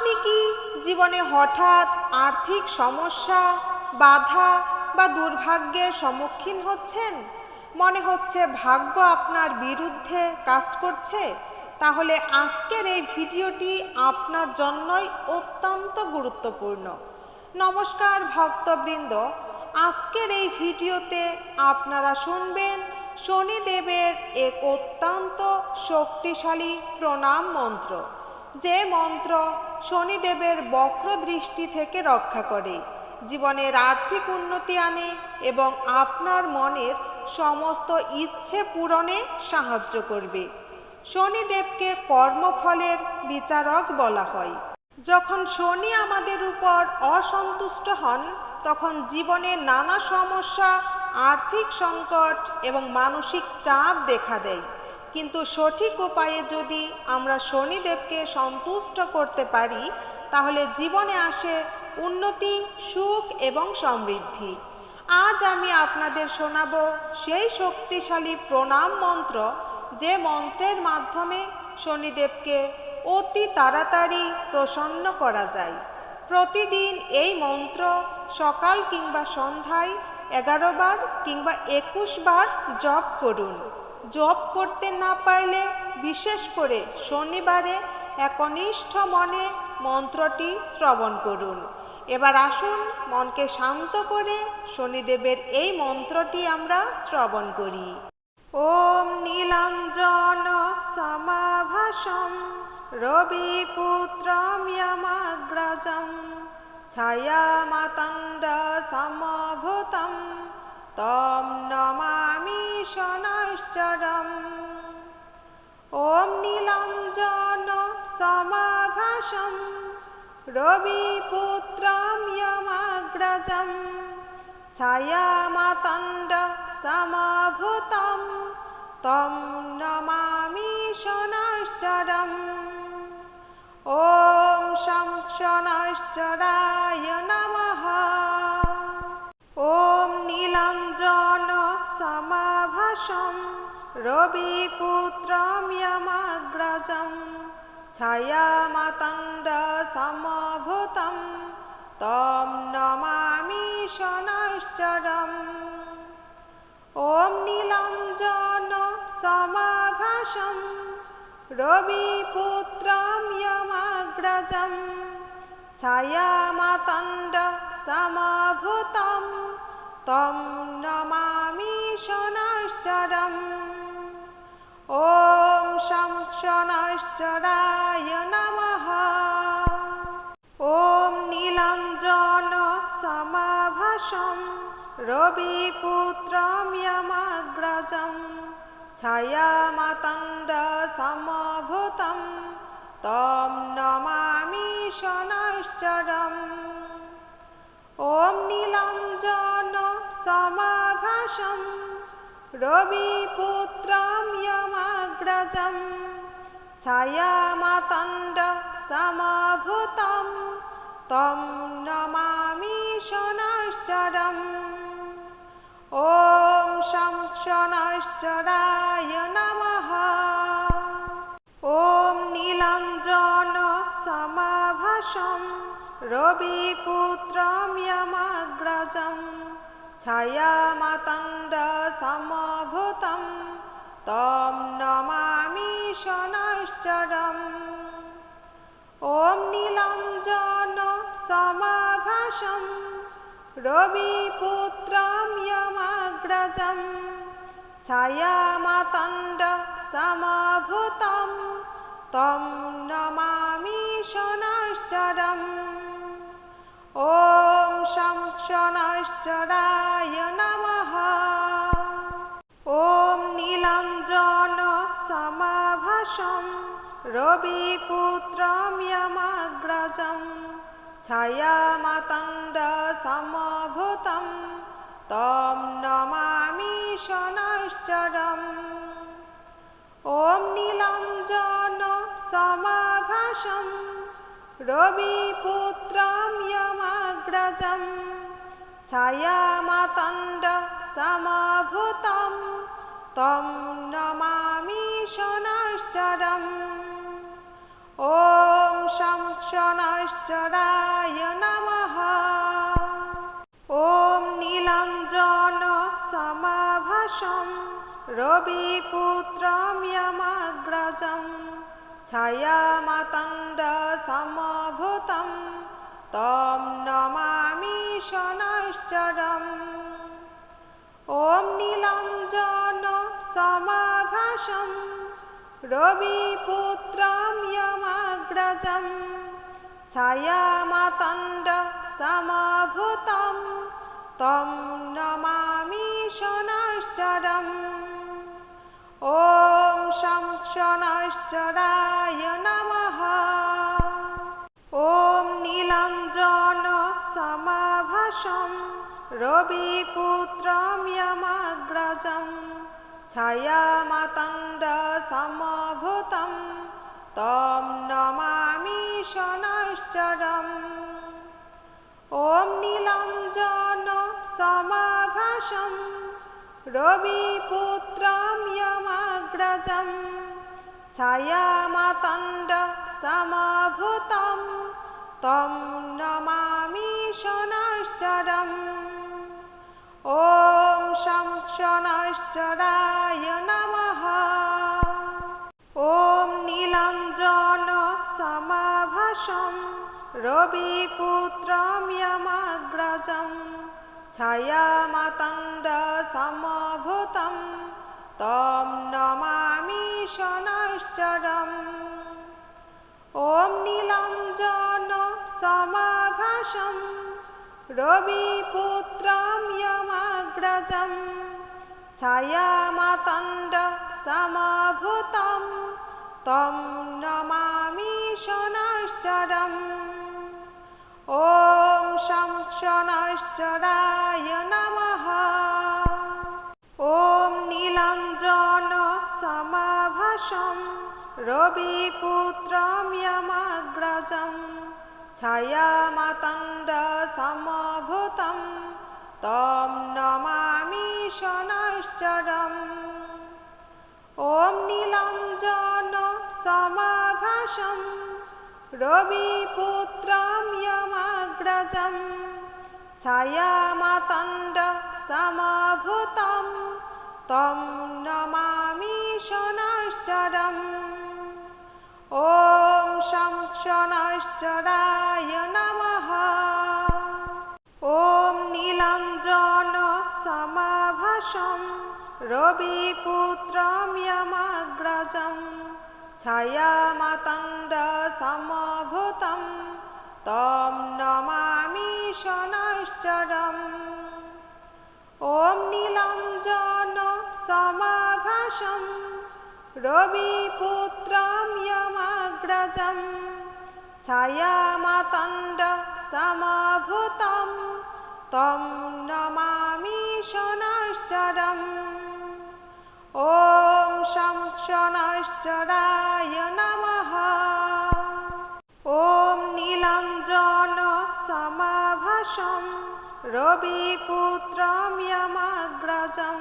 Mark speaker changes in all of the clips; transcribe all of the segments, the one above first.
Speaker 1: আপনি কি জীবনে হঠাৎ আর্থিক সমস্যা, বাধা বা দুর্ভাগ্যের সম্মুখীন হচ্ছেন? মনে হচ্ছে ভাগ্য আপনার বিরুদ্ধে কাজ করছে? তাহলে আজকের এই ভিডিওটি আপনার জন্যই অত্যন্ত গুরুত্বপূর্ণ। নমস্কার ভক্তবৃন্দ, আজকের এই ভিডিওতে আপনারা শুনবেন শনিদেবের এক অত্যন্ত শক্তিশালী প্রণাম মন্ত্র, যে মন্ত্র শনিদেবের বক্র দৃষ্টি থেকে রক্ষা করে, জীবনের আর্থিক উন্নতি আনে এবং আপনার মনের সমস্ত ইচ্ছে পূরণে সাহায্য করবে। শনিদেবকে কর্মফলের বিচারক বলা হয়। যখন শনি আমাদের উপর অসন্তুষ্ট হন, তখন জীবনে নানা সমস্যা, আর্থিক সংকট এবং মানসিক চাপ দেখা দেয়। কিন্তু সঠিক উপায়ে যদি আমরা শনিদেবকে সন্তুষ্ট করতে পারি, তাহলে জীবনে আসে উন্নতি, সুখ এবং সমৃদ্ধি। আজ আমি আপনাদের শোনাবো সেই শক্তিশালী প্রণাম মন্ত্র, যে মন্ত্রের মাধ্যমে শনিদেবকে অতি তাড়াতাড়ি প্রসন্ন করা যায়। প্রতিদিন এই মন্ত্র সকাল কিংবা সন্ধ্যায় 11 বার কিংবা 21 বার জপ করুন। জপ করতে না পারলে বিশেষ করে শনিবারে একনিষ্ঠ মনে মন্ত্রটি শ্রবণ করুন। এবার আসুন মনকে শান্ত করে শনিদেবের এই মন্ত্রটি আমরা শ্রবণ করি। ওম নীলাঞ্জন সমাভাসম রবিপুত্রম যমাগ্রজম ছায়ামাতণ্ড সমভূতম তম নমামি শনৈশ্চরম। ওম নীলাঞ্জন সমাভাসম রবিপুত্রম যমাগ্রজম ছায়ামাতণ্ড সমভূতম তম নমামি শনৈশ্চরম। ওম শং শনৈশ্চরায় নমঃ। ওম নীলাঞ্জন সমাভাসম রবিপুত্রম যমাগ্রজম ছায়ামাতণ্ড সমভূতম তম নমামি শনৈশ্চরম। ওম নীলাঞ্জন সমাভাসম রবিপুত্রম যমাগ্রজম ছায়ামাতণ্ড সমভূতম তম নমামি শনৈশ্চরম। ওম শং শনৈশ্চরায় নমঃ। ওম নীলাঞ্জন সমাভাসম রবিপুত্রম যমাগ্রজম ছায়ামাতণ্ড সমভূতম তম নমামি শনৈশ্চরম। ওম নীলাঞ্জন সমাভাসম রবিপুত্রম যমাগ্রজম ছায়ামাতণ্ড সমভূতম তম নমামি শনৈশ্চরম। ওম শং শনৈশ্চরায় নমঃ। ওম নীলাঞ্জন সমাভাসম রবিপুত্রম যমাগ্রজম ছায়ামাতণ্ড সমভূতম তম নমামি শনৈশ্চরম। ওম নীলাঞ্জন সমাভাসম রবিপুত্রম যমাগ্রজম ছায়ামাতণ্ড সমভূতম তম নমামি শনৈশ্চরম। ওম শং শনৈশ্চরায় নমঃ। ওম নীলাঞ্জন সমাভাসম রবিপুত্রম যমাগ্রজম ছায়ামাতণ্ড সমভূতম তম নমামি শনৈশ্চরম। ওম নীলাঞ্জন সমাভাসম রবিপুত্রম যমাগ্রজম ছায়ামাতণ্ড সমভূতম তম নমামি শনৈশ্চরম। ওম শং শনৈশ্চরায় নমঃ। ॐ नीलाञ्जन समाभासं रविपुत्रं यमग्रजं छायामातण्डसमभूतं तं नमामि शनैश्चरम्। ॐ नीलाञ्जन समाभासं रविपुत्रं यमग्रजं छायामातण्डसमभूतं तं नमामि शनैश्चरम्। ॐ शं शनैश्चराय नमः। ॐ नीलाञ्जन समाभासं रविपुत्रं यमग्रजं छायामातण्डसमभूतं तं नमामि शनैश्चरम्। ॐ नीलाञ्जन समाभासं रविपुत्रं यमग्रजं छायामातण्डसमभूतं तं नमामि शनैश्चरम्। ॐ शं शनैश्चराय नमः। ॐ नीलाञ्जन समाभासं रविपुत्रं यमग्रजं छायामातण्डसमभूतं तं नमामि शनैश्चरम्। ॐ नीलाञ्जन समाभासं रविपुत्रं यमग्रजं छायामातण्डसमभूतं तं नमामि शनैश्चरम्। ॐ शं शनैश्चराय नमः। ॐ नीलाञ्जन समाभासं रविपुत्रं यमग्रजं छायामातण्डसमभूतं तं नमामि शनैश्चरम्। ॐ नीलाञ्जन समाभासं रविपुत्रं यमग्रजं छायामातण्डसमभूतं तं नमामि शनैश्चरम्। ॐ शं शनैश्चराय नमः। ॐ नीलाञ्जन समाभासं रविपुत्रं यमग्रजं छायामातण्डसमभूतं तं नमामि शनैश्चरम्। ॐ नीलाञ्जन समाभासं रविपुत्रं यमग्रजं छायामातण्डसमभूतं तं नमामि शनैश्चरम्। ॐ शं शनैश्चराय नमः। ॐ नीलाञ्जन समाभासं रविपुत्रं यमग्रजं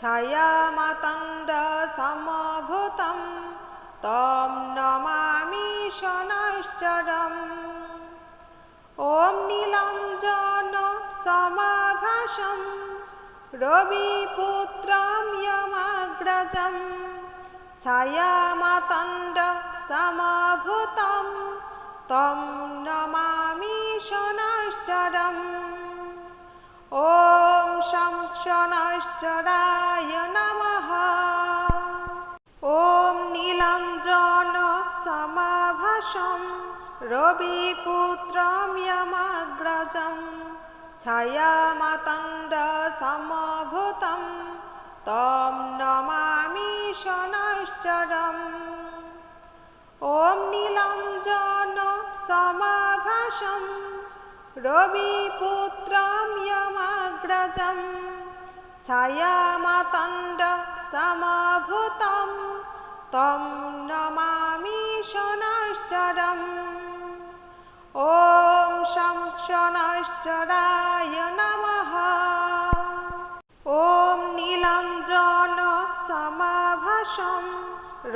Speaker 1: छायामातण्डसमभूतं तं नमामि शनैश्चरम्। ॐ नीलाञ्जन समाभासं रविपुत्रं यमग्रजं छायामातण्डसमभूतं तं नमामि शनैश्चरम्। ॐ शं शनैश्चराय नमः। ॐ नीलाञ्जन समाभासं रविपुत्रं यमग्रजं छायामातण्डसमभूतं तं नमामि शनैश्चरम्। ॐ नीलाञ्जन समाभासं रविपुत्रं यमग्रजं छायामातण्डसमभूतं तं नमामि शनैश्चरम्। ॐ शं शनैश्चराय नमः। ॐ नीलाञ्जन समाभासं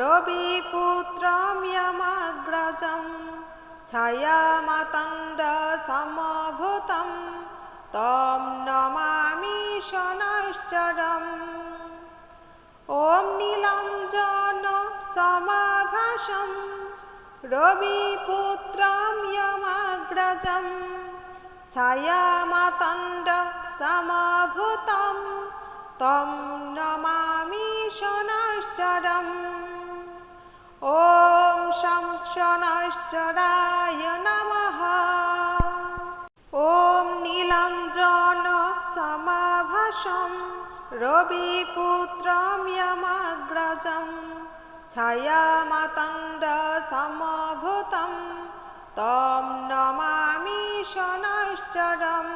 Speaker 1: रविपुत्रं यमग्रजं छायामातण्डसमभूतं तं नमामि शनैश्चरम् ॐ नीलाञ्जनसमाभासं रविपुत्रं यमग्रजं छायामातण्डसमभूतं तं नमामि शनैश्चरम् ॐ शं शनैश्चराय नमः ॐ नीलाञ्जनसमाभासं रविपुत्रं यमग्रजं छायामातण्डसमभूतं तं नमामि शनैश्चरम्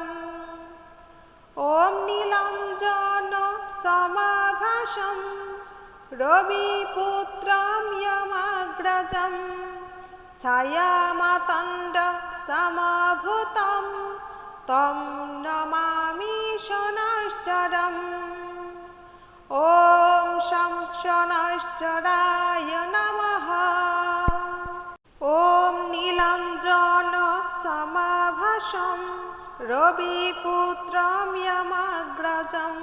Speaker 1: ॐ नीलाञ्जनसमाभासं रविपुत्रं यमग्रजं छायामातण्डसमभूतं तं नमामि शनैश्चरम् ॐ शं शनैश्चराय नमः ॐ नीलाञ्जनसमाभासं रविपुत्रं यमग्रजं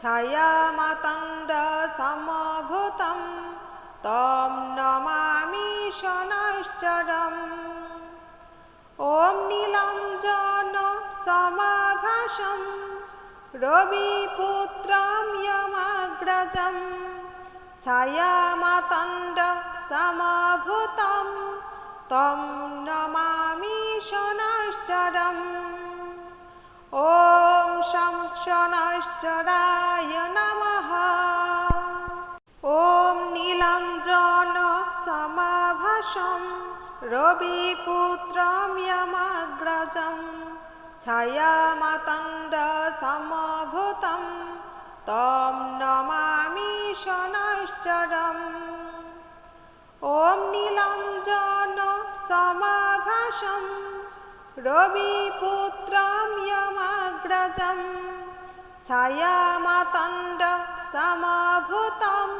Speaker 1: छायामातण्डसमभूतं तं नमामि शनैश्चरम् ॐ नीलाञ्जनसमाभासं रविपुत्रं यमग्रजं छायामातण्डसमभूतं तं नमामि शनैश्चरम् ॐ शं शनैश्चराय नमः ॐ नीलाञ्जनसमाभासं रविपुत्रं यमग्रजं छायामातण्डसमभूतं तं नमामि शनैश्चरम् ॐ नीलाञ्जनसमाभासं रविपुत्रं यमग्रजं छायामातण्डसमभूतं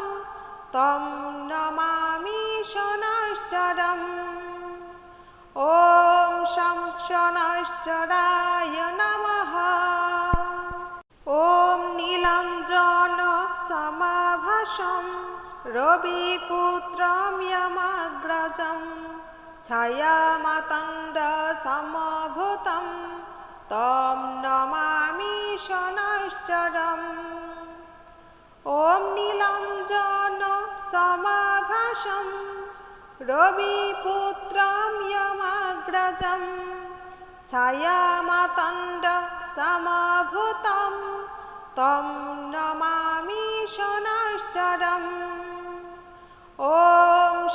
Speaker 1: तं नमामि शनैश्चरम् ॐ शं शनैश्चराय नमः ॐ नीलाञ्जनसमाभासं रविपुत्रं यमग्रजं छायामातण्डसमभूतं तं नमामि शनैश्चरम् ॐ नीलाञ्जनसमाभासं रविपुत्रं यमग्रजं छायामातण्डसमभूतं तं नमामि शनैश्चरम् ॐ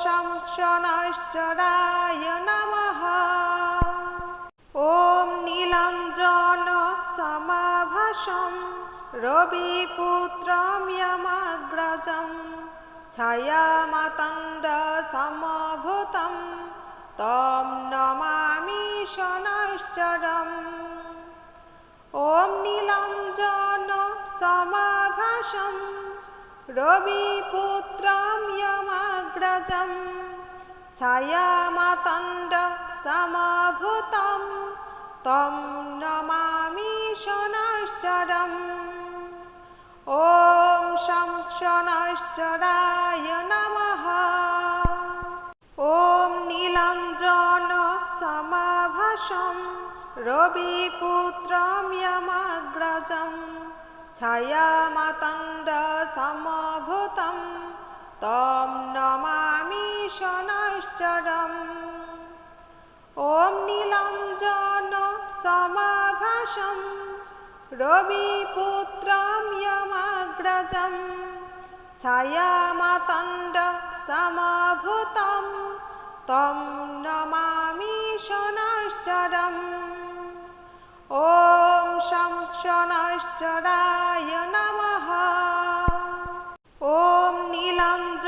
Speaker 1: शं शनैश्चराय नमः ॐ नीलाञ्जनसमाभासं रविपुत्रं यमग्रजं छायामातण्डसमभूतं तं नमामि शनैश्चरम् ॐ नीलाञ्जनसमाभासं रविपुत्रं यमग्रजं छायामातण्डसमभूतं तं नमामि शनैश्चरम् ॐ शं शनैश्चराय नमः ॐ नीलाञ्जनसमाभासं रविपुत्रं यमग्रजं छायामातण्डसमभूतं तं नमामि शनैश्चरम् ॐ नीलाञ्जनसमाभासं रविपुत्रं यमग्रजं छायामातण्डसमभूतं तं नमामि शनैश्चरम् ॐ शं शनैश्चराय नमः ॐ नीलाञ्जनसमाभासं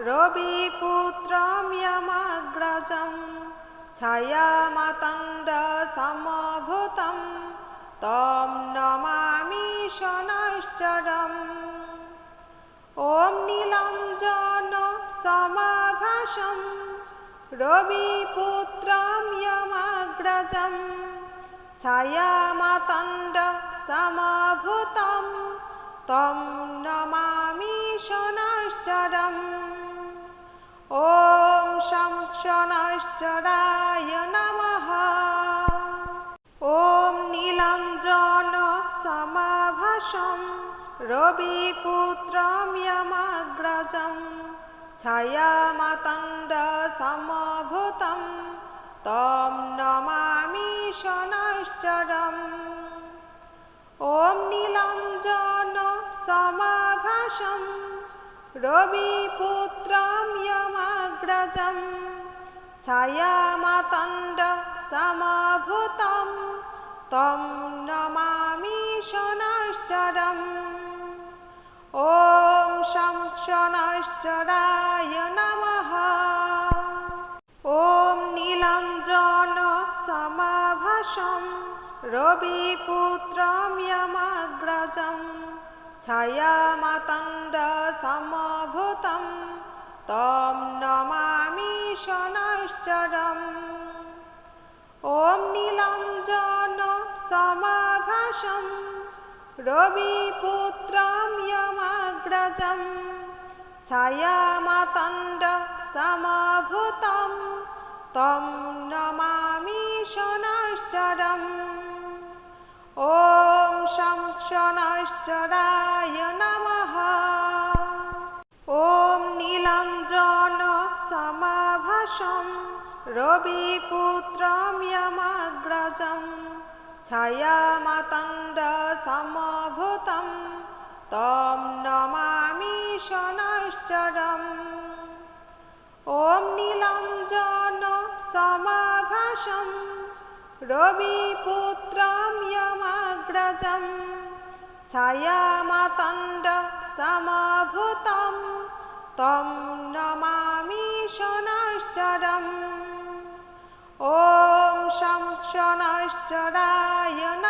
Speaker 1: रविपुत्रं यमग्रजं छायामातण्डसमभूतं तं नमामि शनैश्चरम् ॐ नीलाञ्जनसमाभासं समाभासं रविपुत्रं यमग्रजं छायामातण्डसमभूतं तं नमामि शनैश्चरम् ॐ शं शनैश्चराय नमः। ॐ नीलाञ्जनसमाभासं रविपुत्रं यमग्रजं छायामातण्डसमभूतं तं नमामि शनैश्चरम् ॐ नीलाञ्जनसमाभासं रविपुत्रं यमग्रजं छायामातण्डसमभूतं तं नमामि शनैश्चरम् ॐ शं शनैश्चराय नमः। ॐ नीलाञ्जनसमाभासं रविपुत्रं यमग्रजं छायामातण्डसमभूतं तं नमामि शनैश्चरम् ॐ नीलाञ्जनसमाभासं रविपुत्रं यमग्रजं छायामातण्डसमभूतं तं नमामि शनैश्चरम् ॐ शं शनैश्चराय नमः। ॐ नीलाञ्जनसमाभासं रविपुत्रं यमग्रजं छायामातण्डसमभूतं तं नमामि शनैश्चरम् ॐ नीलाञ्जनसमाभासं रविपुत्रं यमग्रजं छायामातण्डसमभूतं तं नमामि शनैश्चरम् ॐ शं शनैश्चराय नमः।